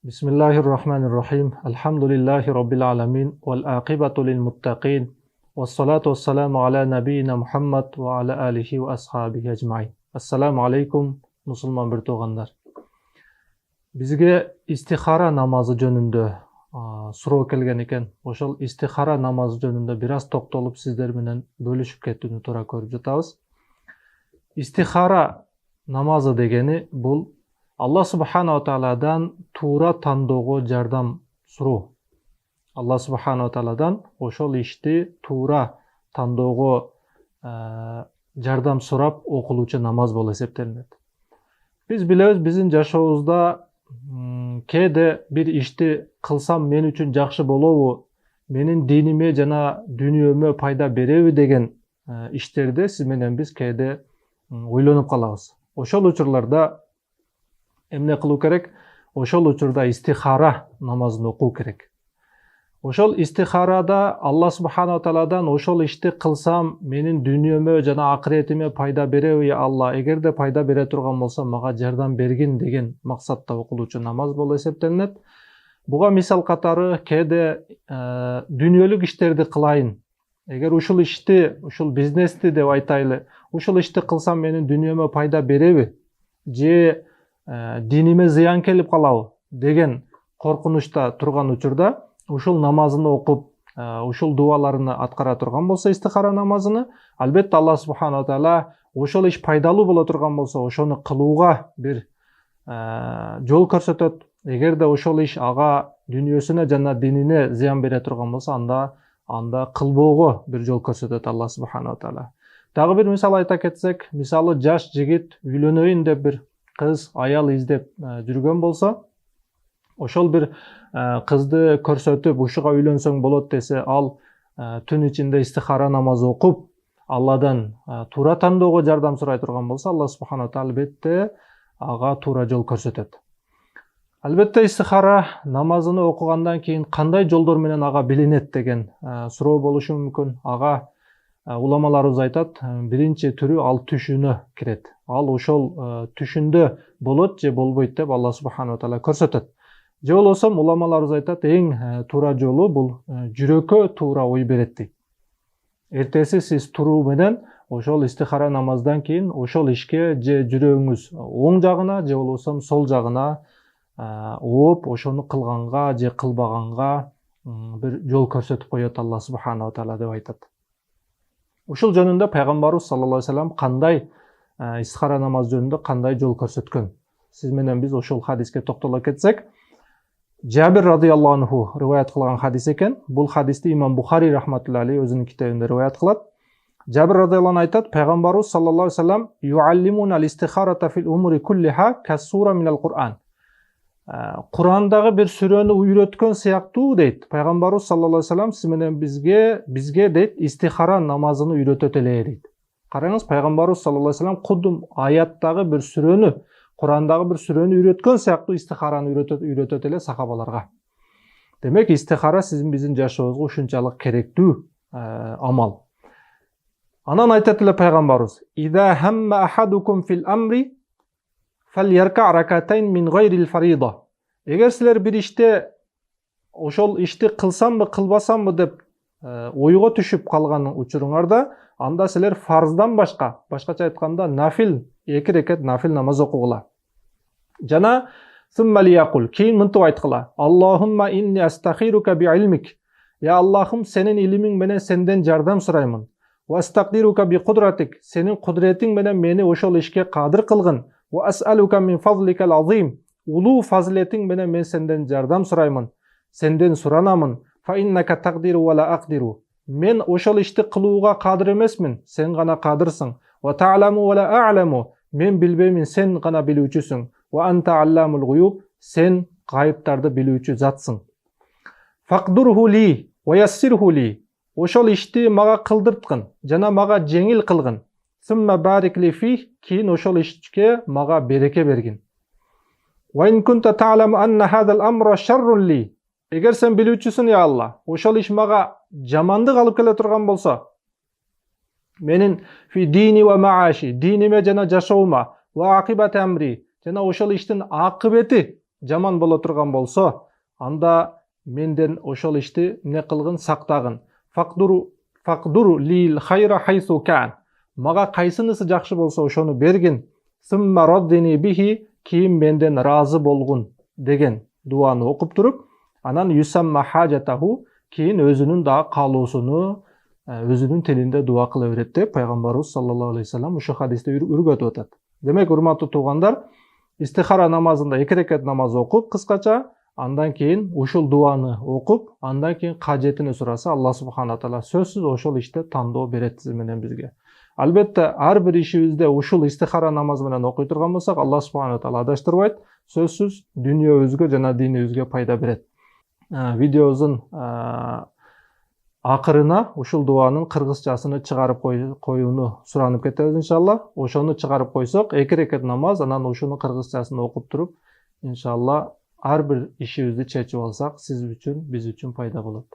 Bismillahirrahmanirrahim. Alhamdulillahi Rabbil alamin. Wal aqibatu lil muttaqin. Wassalatu wassalamu ala nabiyyina Muhammad wa ala alihi wa ashabihi ajma'in. Assalamu alaikum, musulman bir туғандар. Бізге истихара намазы жөнүндө суроо келген экен. Ошол истихара намазы жөнүндө бир аз токтолуп сиздер менен бөлүшүп кетүүнү туура көрүп жатабыз. Истихара намазы дегени бул Алла Субханала Тааладан туура тандоого жардам суроо. Алла Субханала Тааладан ошол ишти туура тандоого жардам сурап окулуучу намаз болуп эсептелинет. Биз билебиз, биздин жашообузда кээде бир ишти кылсам мен үчүн жакшы болобу, менин диниме жана дүйнөмө пайда береби деген иштерде сиз менен биз кээде ойлонуп калабыз. Ошол учурларда эмне кылуу керек? Ошол учурда истихара намазын окуу керек. Ошол истихарада Алла Субханала Тааладан ошол ишти кылсам менин дүйнөмө жана акыретиме пайда береби Алла? Эгерде пайда бере турган болсо мага жардам бергин деген максатта окулуучу намаз болуп эсептелинет. Буга мисал катары кээде дүйнөлүк иштерди кылайын. Эгер ушул ишти, ушул бизнести деп айтайлы, ушул ишти кылсам менин дүйнөмө пайда береби? Же диниме зыян келип калабы деген коркунучта турган учурда ушул намазыны окуп, ушул дуаларыны аткара турган болсо истихара намазыны, албетте Алла Субханала Таала ошол иш пайдалуу боло турган болсо ошону кылууга бир жол көрсөтөт. Эгерде ошол иш ага дүйнөсүнө жана динине зыян бере турган болсо анда кылбоого бир жол көрсөтөт Алла Субханала Таала. Дагы бир мисал айта кетсек, мисалы жаш жигит үйлөнөйүн деп бир кыз, аял издеп жүргөн болсо, ошол бир кызды көрсөтүп, ушуга үйлөнсөң болот десе, ал түн ичинде истихара намазы окуп, Алладан туура тандоого жардам сурай турган болсо, Алла Субханала Таала албетте ага туура жол көрсөтөт. Албетте истихара намазыны окугандан кийин кандай жолдор менен ага билинет деген суроо болушу мүмкүн. Ага уламаларыбыз айтат, биринчи түрү ал түшүнө кирет. Ал ошол түшүндө болот же болбойт деп Алла Субханала Таала көрсөтөт. Же болбосо уламаларыбыз айтат, эң туура жолу бул жүрөккө туура ой берет дейт. Эртеси сиз туруу менен ошол истихара намаздан кийин ошол ишке же жүрөгүңүз оң жагына же болбосо сол жагына ооп, ошону кылганга же кылбаганга бир жол көрсөтүп коет Алла Субханала Таала деп айтат. Ушул жөнүндө пайгамбарыбыз саллаллаху алейхи вассалам кандай истихара намаз жөнүндө кандай жол көрсөткөн? Сиз менен биз ошол хадиске токтоло кетсек, Жабир радыйаллаху анху риваят кылган хадис экен. Бул хадисти имам Бухари рахматуллахи алейхи өзүнүн китебинде риваят кылат. Жабир радыйаллаху анху айтат, пайгамбарыбыз саллаллаху алейхи вассалам юаллимуна ал-истихарата фил умури куллиха кас-сура минал Кур'ан. Кур'андагы бир сүрөнү үйрөткөн сыяктуу дейт. Пайгамбарыбыз саллаллаху алейхи вассалам сиз менен бизге дейт истихара намазыны үйрөтөт эле дейт. Караңыз, пайгамбарыбыз саллаллаху алейхи вассалам кудум аяттагы бир сүрөнү, Кур'андагы бир сүрөнү үйрөткөн сыяктуу истихараны үйрөтөт эле сахабаларга. Демек, истихара биздин жашообузга ушунчалык керектүү амал. Анан айтат эле пайгамбарыбыз: "Ида хамма ахадукум фил амри фальярка ракатайн мин гайрил фарида." Эгер силер бир иште ошол ишти кылсамбы, кылбасамбы деп ойго түшүп калган учуруңарда, анда силер фарздан башкача айтканда нафил, 2 рекат нафил намаз окугула. Жана сумма лиякул, кийин мынтип айткыла: "Аллахумма инни астахирука би илмик." Я Аллахым, сенин илимиң менен сенден жардам сураймын. Ва астaqdiruka би кудратик, сенин кудретиң менен мени ошол ишке кадыр кылгын. Ва ас'алука мин фазликал азим, улуу фазилетиң менен мен сенден жардам сураймын. Сенден суранамын. Фа иннака тaqdiru ва ла aqdiru. Мен ошол ишти кылууга кадыр эмесмин, сен гана кадырсың. Ва та'ламу ва ла a'lamu. Мен билбеймин, сен гана билүүчүсүң. Ва анта алламул гуюб. Сен гайыптарды билүүчү затсың. Фaqdurhu li ва yassirhu li. Ошол ишти мага кылдырткын, жана мага жеңил кылгын. Сумма барик ли фи, кийин ошол ишке мага береке бергин. Ва ин кунта та'ламу анна хадал амра шаррун ли. Эгер сен билүүчүсүң, я Алла, ошол иш мага жамандык алып келе турган болсо, менин фи дини ва мааши, диниме жана жашоома, ва акибат амри, жана ошол иштин акыбети, жаман боло турган болсо, анда менден ошол ишти эмне кылгын, сактагын. Факдуру лил хайра хайсу кан. Мага кайсынысы жакшы болсо ошону бергин. Сумма раддини бихи, кийин менден разы болгун деген дуаны окуп туруп, анан юсамма хаджатаху, кийин өзүнүн да каалоосуну өзүнүн тилинде дуа кыла берет деп пайгамбарыбыз саллаллаху алейхи вассалам ушул хадисте үргөтүп атат. Демек, урматтуу туугандар, истихара намазында 2 рекат намаз окуп кыскача, андан кийин ушул дуаны окуп, андан кийин кажетини сураса, Алла субхана таала сөзсүз ошол иште тандоо берет сиз менен бизге. Албетте, ар бир ишибизде ушул истихара намаз менен окуй турган болсок, Алла субхана таала адаштырбайт, сөзсүз дүйнөбүзгө жана динибизге пайда берет. Видеобуздун акырына ушул дуанын кыргызчасын чыгарып коюуну суранып кетебиз иншалла. Ошону чыгарып койсок, 2 рекат намаз, анан ушуну кыргызчасын окуп туруп, иншалла ар бир ишибизди чечип алсак, сиз үчүн, биз үчүн пайда болот.